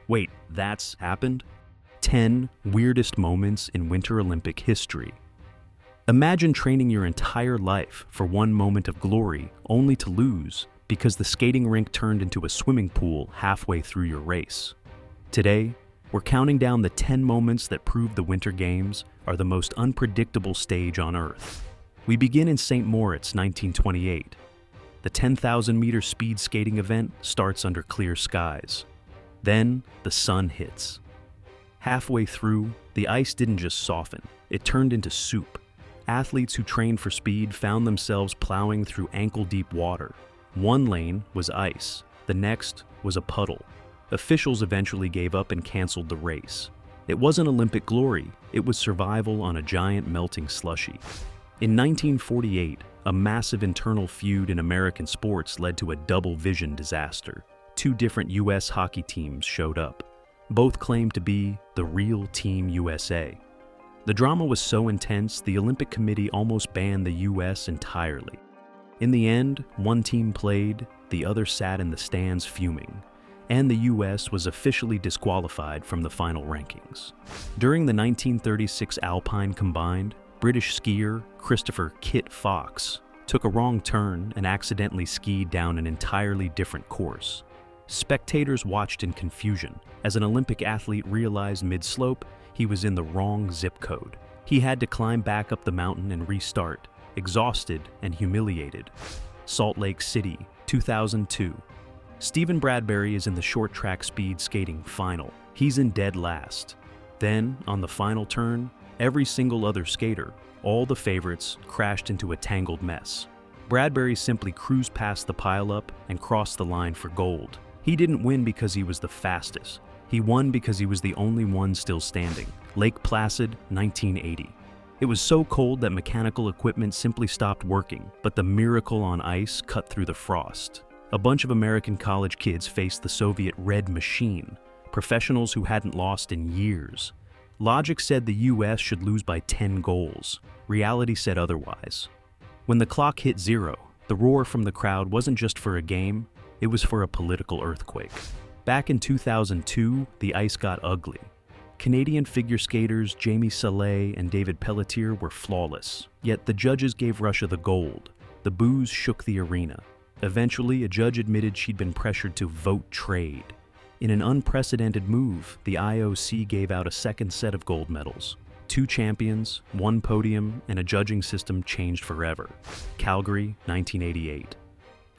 Wait, that's happened? 10 weirdest moments in Winter Olympic history. Imagine training your entire life for one moment of glory only to lose because the skating rink turned into a swimming pool halfway through your race. Today, we're counting down the 10 moments that prove the Winter Games are the most unpredictable stage on Earth. We begin in St. Moritz, 1928. The 10,000-meter speed skating event starts under clear skies. Then, the sun hits. Halfway through, the ice didn't just soften, it turned into soup. Athletes who trained for speed found themselves plowing through ankle-deep water. One lane was ice, the next was a puddle. Officials eventually gave up and canceled the race. It wasn't Olympic glory, it was survival on a giant melting slushy. In 1948, a massive internal feud in American sports led to a double vision disaster. Two different U.S. hockey teams showed up. Both claimed to be the real Team USA. The drama was so intense, the Olympic Committee almost banned the U.S. entirely. In the end, one team played, the other sat in the stands fuming, and the U.S. was officially disqualified from the final rankings. During the 1936 Alpine Combined, British skier Christopher "Kit" Fox took a wrong turn and accidentally skied down an entirely different course. Spectators watched in confusion as an Olympic athlete realized mid-slope he was in the wrong zip code. He had to climb back up the mountain and restart, exhausted and humiliated. Salt Lake City, 2002. Stephen Bradbury is in the short track speed skating final. He's in dead last. Then, on the final turn, every single other skater, all the favorites, crashed into a tangled mess. Bradbury simply cruised past the pileup and crossed the line for gold. He didn't win because he was the fastest. He won because he was the only one still standing. Lake Placid, 1980. It was so cold that mechanical equipment simply stopped working, but the miracle on ice cut through the frost. A bunch of American college kids faced the Soviet Red Machine, professionals who hadn't lost in years. Logic said the US should lose by 10 goals. Reality said otherwise. When the clock hit zero, the roar from the crowd wasn't just for a game, it was for a political earthquake. Back in 2002, the ice got ugly. Canadian figure skaters Jamie Salé and David Pelletier were flawless, yet the judges gave Russia the gold. The boos shook the arena. Eventually, a judge admitted she'd been pressured to vote trade. In an unprecedented move, the IOC gave out a second set of gold medals. 2 champions, 1 podium, and a judging system changed forever. Calgary, 1988.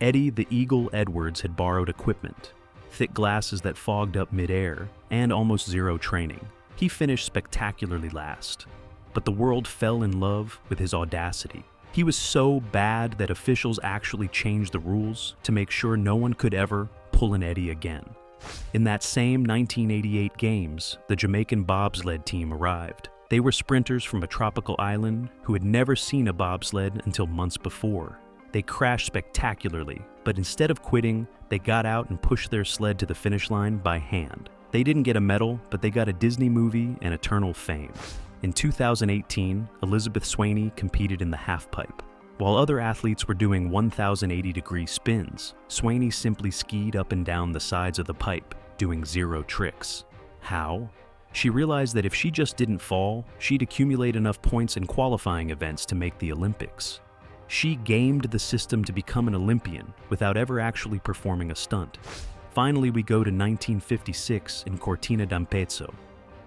Eddie the Eagle Edwards had borrowed equipment, thick glasses that fogged up mid-air, and almost zero training. He finished spectacularly last. But the world fell in love with his audacity. He was so bad that officials actually changed the rules to make sure no one could ever pull an Eddie again. In that same 1988 Games, the Jamaican Bobsled team arrived. They were sprinters from a tropical island who had never seen a bobsled until months before. They crashed spectacularly, but instead of quitting, they got out and pushed their sled to the finish line by hand. They didn't get a medal, but they got a Disney movie and eternal fame. In 2018, Elizabeth Swaney competed in the halfpipe. While other athletes were doing 1,080-degree spins, Swaney simply skied up and down the sides of the pipe, doing 0 tricks. How? She realized that if she just didn't fall, she'd accumulate enough points in qualifying events to make the Olympics. She gamed the system to become an Olympian without ever actually performing a stunt. Finally, we go to 1956 in Cortina d'Ampezzo.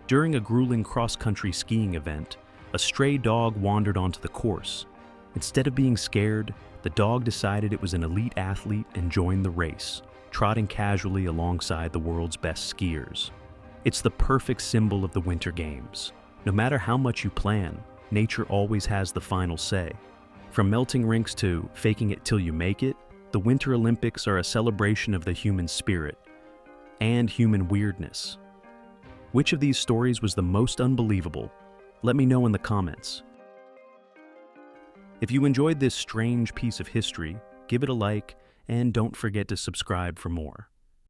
During a grueling cross-country skiing event, a stray dog wandered onto the course. Instead of being scared, the dog decided it was an elite athlete and joined the race, trotting casually alongside the world's best skiers. It's the perfect symbol of the Winter Games. No matter how much you plan, nature always has the final say. From melting rinks to faking it till you make it, the Winter Olympics are a celebration of the human spirit and human weirdness. Which of these stories was the most unbelievable? Let me know in the comments. If you enjoyed this strange piece of history, give it a like and don't forget to subscribe for more.